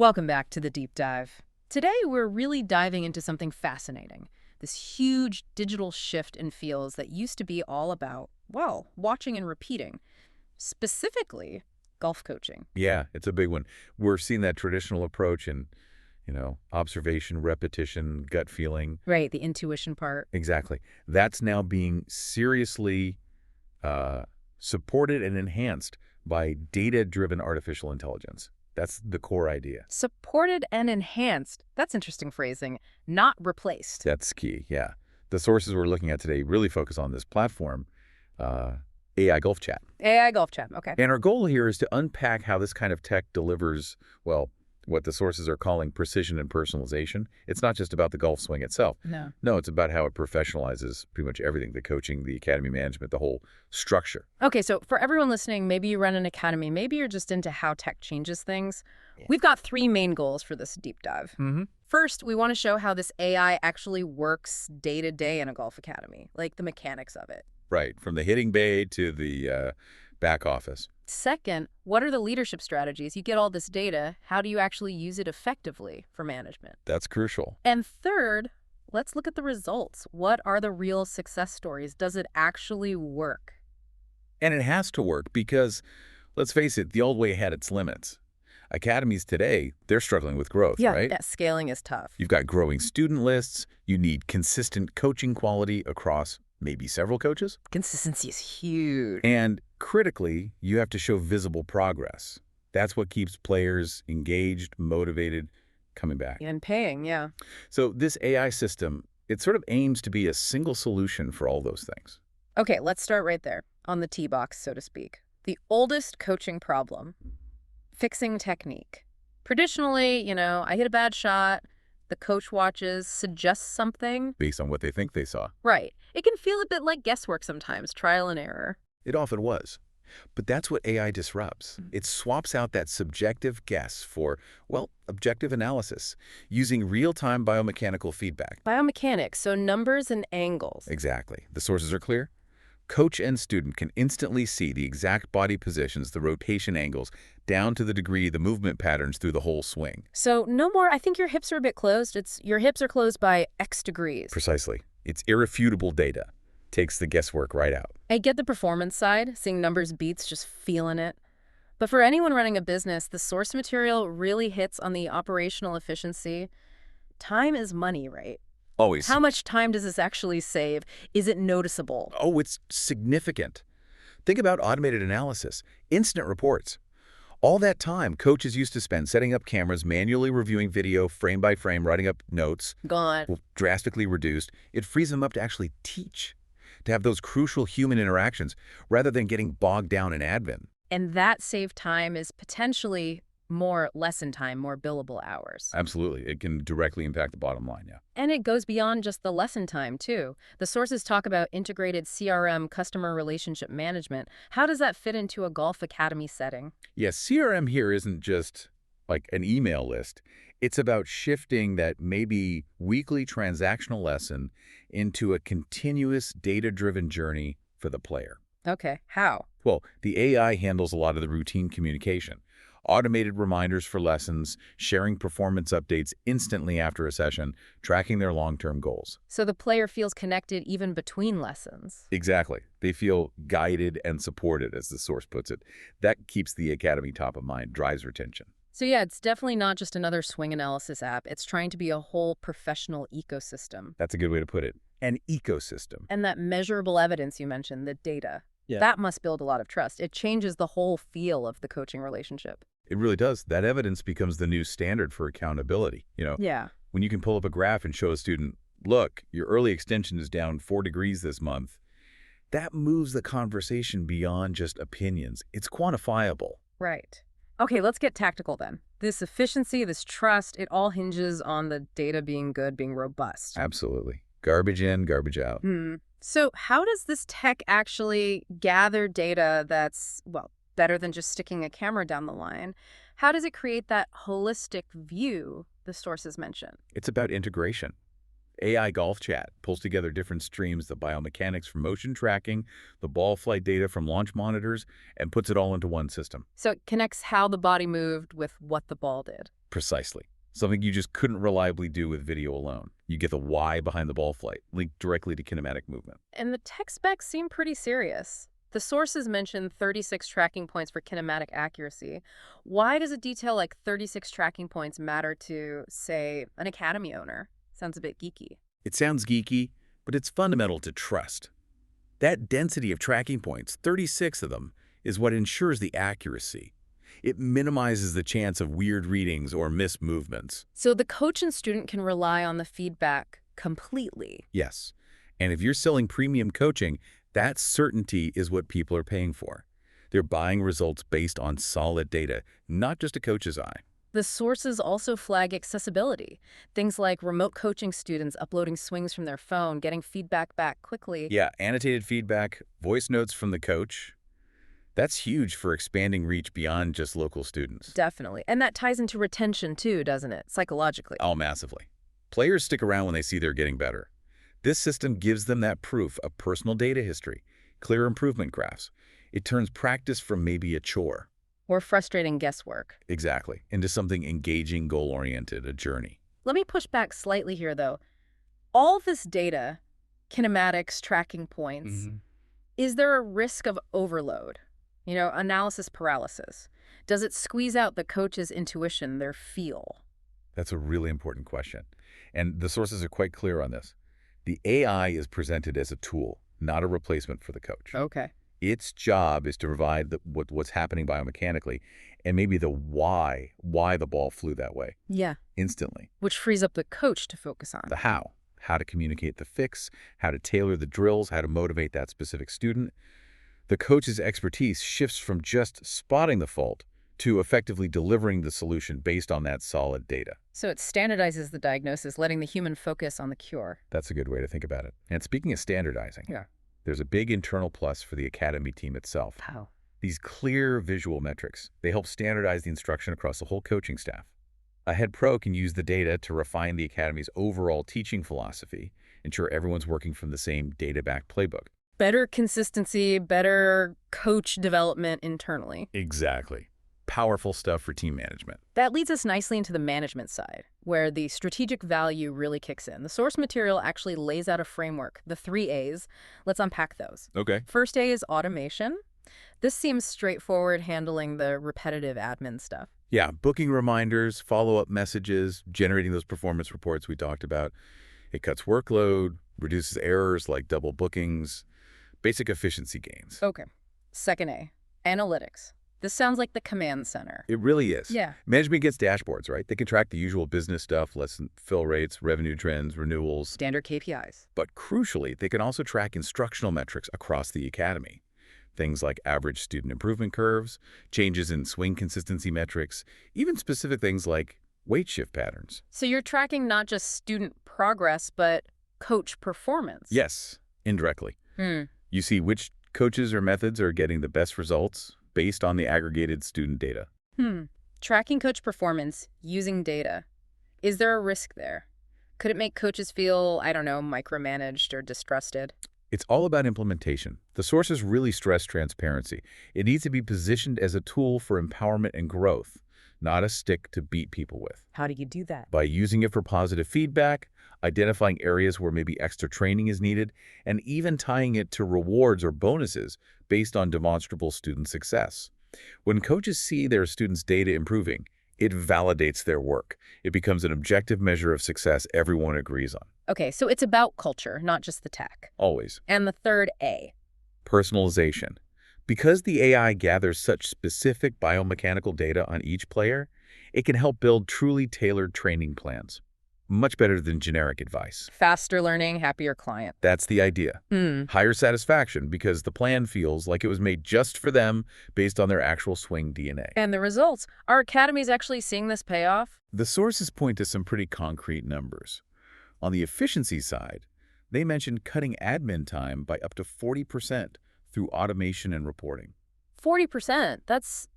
Welcome back to the deep dive. Today, we're really diving into something fascinating. This huge digital shift in fields that used to be all about, well, watching and repeating. Specifically, golf coaching. Yeah, it's a big one. We're seeing that traditional approach in, observation, repetition, gut feeling. Right, the intuition part. Exactly. That's now being seriously supported and enhanced by data-driven artificial intelligence. That's the core idea. Supported and enhanced. That's interesting phrasing. Not replaced. That's key, yeah. The sources we're looking at today really focus on this platform, AI Golf Chat. AI golf chat, okay. And our goal here is to unpack how this kind of tech delivers, well, what the sources are calling precision and personalization. It's not just about the golf swing itself. No, it's about how it professionalizes pretty much everything, the coaching, the academy management, the whole structure. Okay, so for everyone listening, maybe you run an academy, maybe you're just into how tech changes things. We've got three main goals for this deep dive. First, we want to show how this AI actually works day to day in a golf academy, like the mechanics of it. Right, from the hitting bay to the back office. Second, what are the leadership strategies? You get all this data. How do you actually use it effectively for management? That's crucial. And third, let's look at the results. What are the real success stories? Does it actually work? And it has to work because, let's face it, the old way had its limits. Academies today, they're struggling with growth, right? Yeah, scaling is tough. You've got growing student lists. You need consistent coaching quality across maybe several coaches. Consistency is huge. And critically, you have to show visible progress. That's what keeps players engaged, motivated, coming back. And paying, yeah. So this AI system, it sort of aims to be a single solution for all those things. Okay, let's start right there, on the tee box, so to speak. The oldest coaching problem, fixing technique. Traditionally, I hit a bad shot, the coach watches, suggests something. Based on what they think they saw. Right. It can feel a bit like guesswork sometimes, trial and error. It often was. But that's what AI disrupts. It swaps out that subjective guess for, well, objective analysis, using real-time biomechanical feedback. Biomechanics, so numbers and angles. Exactly. The sources are clear. Coach and student can instantly see the exact body positions, the rotation angles, down to the degree, the movement patterns through the whole swing. So no more, I think your hips are a bit closed. It's your hips are closed by X degrees. Precisely. It's irrefutable data. Takes the guesswork right out. I get the performance side, seeing numbers beats, just feeling it. But for anyone running a business, the source material really hits on the operational efficiency. Time is money, right? Always. How much time does this actually save? Is it noticeable? Oh, it's significant. Think about automated analysis, instant reports. All that time coaches used to spend setting up cameras, manually reviewing video frame by frame, writing up notes. Gone. Well, drastically reduced. It frees them up to actually teach, to have those crucial human interactions rather than getting bogged down in admin. And that saved time is potentially more lesson time, more billable hours. Absolutely. It can directly impact the bottom line, yeah. And it goes beyond just the lesson time, too. The sources talk about integrated CRM, customer relationship management. How does that fit into a golf academy setting? Yes, CRM here isn't just like an email list. It's about shifting that maybe weekly transactional lesson into a continuous data-driven journey for the player. Okay, how? Well, the AI handles a lot of the routine communication. Automated reminders for lessons, sharing performance updates instantly after a session, tracking their long-term goals. So the player feels connected even between lessons. Exactly. They feel guided and supported, as the source puts it. That keeps the academy top of mind, drives retention. So yeah, it's definitely not just another swing analysis app. It's trying to be a whole professional ecosystem. That's a good way to put it. An ecosystem. And that measurable evidence you mentioned, the data, Yeah. that must build a lot of trust. It changes the whole feel of the coaching relationship. It really does. That evidence becomes the new standard for accountability. Yeah. When you can pull up a graph and show a student, look, your early extension is down 4 degrees this month, that moves the conversation beyond just opinions. It's quantifiable. Right. Okay, let's get tactical then. This efficiency, this trust, it all hinges on the data being good, being robust. Absolutely. Garbage in, garbage out. So how does this tech actually gather data that's, well, better than just sticking a camera down the line? How does it create that holistic view the sources mention? It's about integration. AI Golf Chat pulls together different streams, the biomechanics from motion tracking, the ball flight data from launch monitors, and puts it all into one system. So it connects how the body moved with what the ball did. Precisely. Something you just couldn't reliably do with video alone. You get the why behind the ball flight, linked directly to kinematic movement. And the tech specs seem pretty serious. The sources mention 36 tracking points for kinematic accuracy. Why does a detail like 36 tracking points matter to, say, an Academy owner? Sounds a bit geeky. It sounds geeky, but it's fundamental to trust. That density of tracking points, 36 of them, is what ensures the accuracy. It minimizes the chance of weird readings or missed movements. So the coach and student can rely on the feedback completely. Yes. And if you're selling premium coaching, that certainty is what people are paying for. They're buying results based on solid data, not just a coach's eye. The sources also flag accessibility. Things like remote coaching students uploading swings from their phone, getting feedback back quickly. Yeah, annotated feedback, voice notes from the coach. That's huge for expanding reach beyond just local students. Definitely. And that ties into retention too, doesn't it? Psychologically. Oh, massively. Players stick around when they see they're getting better. This system gives them that proof of personal data history, clear improvement graphs. It turns practice from maybe a chore. Or frustrating guesswork. Exactly. Into something engaging, goal-oriented, a journey. Let me push back slightly here, though. All this data, kinematics, tracking points, is there a risk of overload? You know, analysis paralysis. Does it squeeze out the coach's intuition, their feel? That's a really important question. And the sources are quite clear on this. The AI is presented as a tool, not a replacement for the coach. Okay. Its job is to provide what's happening biomechanically and maybe the why the ball flew that way. Yeah. Instantly. Which frees up the coach to focus on. The how to communicate the fix, how to tailor the drills, how to motivate that specific student. The coach's expertise shifts from just spotting the fault to effectively delivering the solution based on that solid data. So it standardizes the diagnosis, letting the human focus on the cure. That's a good way to think about it. And speaking of standardizing, there's a big internal plus for the Academy team itself. How? These clear visual metrics, they help standardize the instruction across the whole coaching staff. A head pro can use the data to refine the Academy's overall teaching philosophy, ensure everyone's working from the same data-backed playbook. Better consistency, better coach development internally. Exactly. Powerful stuff for team management. That leads us nicely into the management side, where the strategic value really kicks in. The source material actually lays out a framework, the 3 A's. Let's unpack those. Okay. First A is automation. This seems straightforward, handling the repetitive admin stuff. Yeah, booking reminders, follow-up messages, generating those performance reports we talked about. It cuts workload, reduces errors like double bookings, basic efficiency gains. Okay. Second A, analytics. This sounds like the command center. It really is. Yeah. Management gets dashboards, right? They can track the usual business stuff, lesson fill rates, revenue trends, renewals. Standard KPIs. But crucially, they can also track instructional metrics across the Academy. Things like average student improvement curves, changes in swing consistency metrics, even specific things like weight shift patterns. So you're tracking not just student progress, but coach performance. Yes, indirectly. You see which coaches or methods are getting the best results based on the aggregated student data. Tracking coach performance using data. Is there a risk there? Could it make coaches feel, I don't know, micromanaged or distrusted? It's all about implementation. The sources really stress transparency. It needs to be positioned as a tool for empowerment and growth, not a stick to beat people with. How do you do that? By using it for positive feedback, identifying areas where maybe extra training is needed, and even tying it to rewards or bonuses based on demonstrable student success. When coaches see their students' data improving, it validates their work. It becomes an objective measure of success everyone agrees on. Okay, so it's about culture, not just the tech. Always. And the third A. Personalization. Because the AI gathers such specific biomechanical data on each player, it can help build truly tailored training plans. Much better than generic advice. Faster learning, happier client. That's the idea. Higher satisfaction because the plan feels like it was made just for them based on their actual swing DNA. And the results? Are academies actually seeing this payoff? The sources point to some pretty concrete numbers. On the efficiency side, they mentioned cutting admin time by up to 40% through automation and reporting. 40%? That's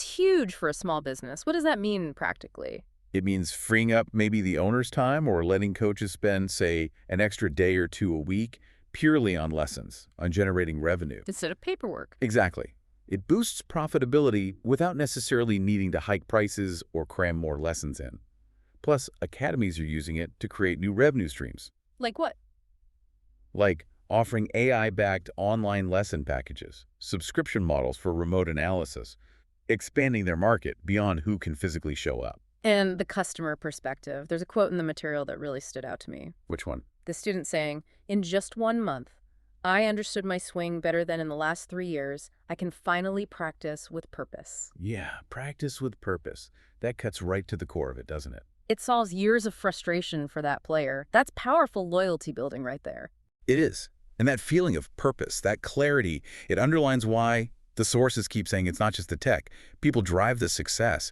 huge for a small business. What does that mean practically? It means freeing up maybe the owner's time or letting coaches spend, say, an extra day or two a week purely on lessons, on generating revenue. Instead of paperwork. Exactly. It boosts profitability without necessarily needing to hike prices or cram more lessons in. Plus, academies are using it to create new revenue streams. Like what? Like offering AI-backed online lesson packages, subscription models for remote analysis, expanding their market beyond who can physically show up. And the customer perspective. There's a quote in the material that really stood out to me. Which one? The student saying, "In just 1 month, I understood my swing better than in the last 3 years. I can finally practice with purpose." Yeah, practice with purpose. That cuts right to the core of it, doesn't it? It solves years of frustration for that player. That's powerful loyalty building right there. It is. And that feeling of purpose, that clarity, it underlines why the sources keep saying it's not just the tech. People drive the success.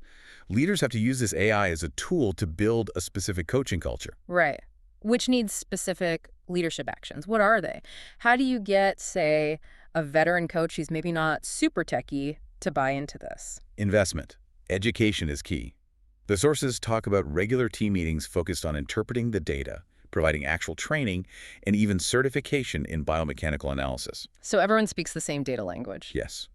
Leaders have to use this AI as a tool to build a specific coaching culture. Right. Which needs specific leadership actions. What are they? How do you get, say, a veteran coach who's maybe not super techie to buy into this? Investment. Education is key. The sources talk about regular team meetings focused on interpreting the data, providing actual training, and even certification in biomechanical analysis. So everyone speaks the same data language. Yes.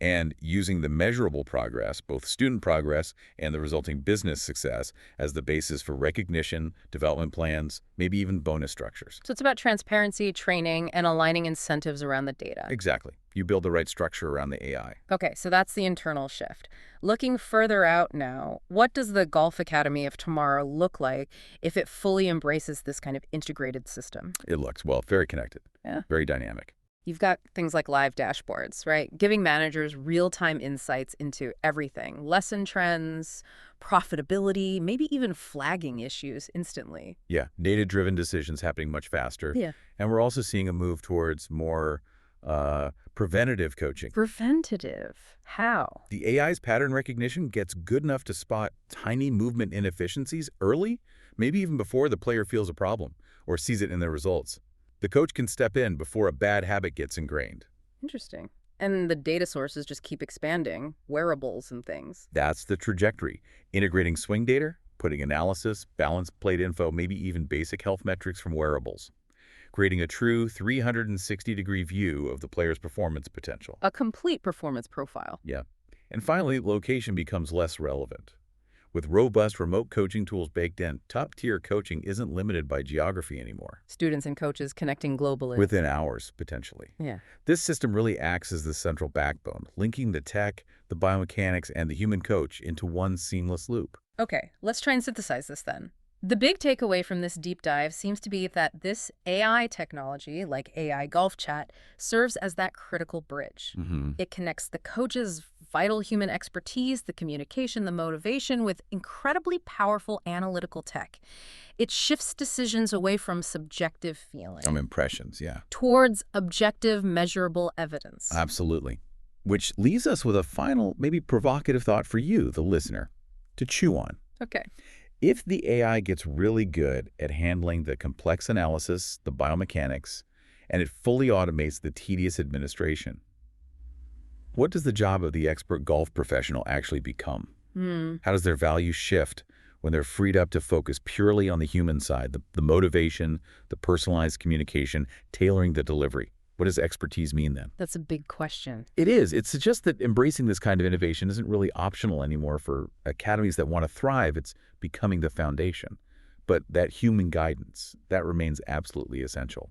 And using the measurable progress, both student progress and the resulting business success, as the basis for recognition, development plans, maybe even bonus structures. So it's about transparency, training, and aligning incentives around the data. Exactly. You build the right structure around the AI. Okay, so that's the internal shift. Looking further out now, what does the Golf Academy of tomorrow look like if it fully embraces this kind of integrated system? It looks, well, very connected. Yeah. Very dynamic. You've got things like live dashboards, right? Giving managers real-time insights into everything. Lesson trends, profitability, maybe even flagging issues instantly. Yeah, data-driven decisions happening much faster. Yeah. And we're also seeing a move towards more preventative coaching. Preventative? How? The AI's pattern recognition gets good enough to spot tiny movement inefficiencies early, maybe even before the player feels a problem or sees it in their results. The coach can step in before a bad habit gets ingrained. Interesting. And the data sources just keep expanding, wearables and things. That's the trajectory. Integrating swing data, putting analysis, balance plate info, maybe even basic health metrics from wearables. Creating a true 360-degree view of the player's performance potential. A complete performance profile. Yeah. And finally, location becomes less relevant. With robust remote coaching tools baked in, top-tier coaching isn't limited by geography anymore. Students and coaches connecting globally. Within hours, potentially. Yeah. This system really acts as the central backbone, linking the tech, the biomechanics, and the human coach into one seamless loop. Okay, let's try and synthesize this then. The big takeaway from this deep dive seems to be that this AI technology, like AI Golf Chat, serves as that critical bridge. It connects the coach's vital human expertise, the communication, the motivation, with incredibly powerful analytical tech. It shifts decisions away from subjective feeling. Impressions, yeah. Towards objective, measurable evidence. Absolutely. Which leaves us with a final, maybe provocative thought for you, the listener, to chew on. Okay. If the AI gets really good at handling the complex analysis, the biomechanics, and it fully automates the tedious administration, what does the job of the expert golf professional actually become? How does their value shift when they're freed up to focus purely on the human side, the motivation, the personalized communication, tailoring the delivery? What does expertise mean then? That's a big question. It is. It suggests that embracing this kind of innovation isn't really optional anymore for academies that want to thrive. It's becoming the foundation. But that human guidance, that remains absolutely essential.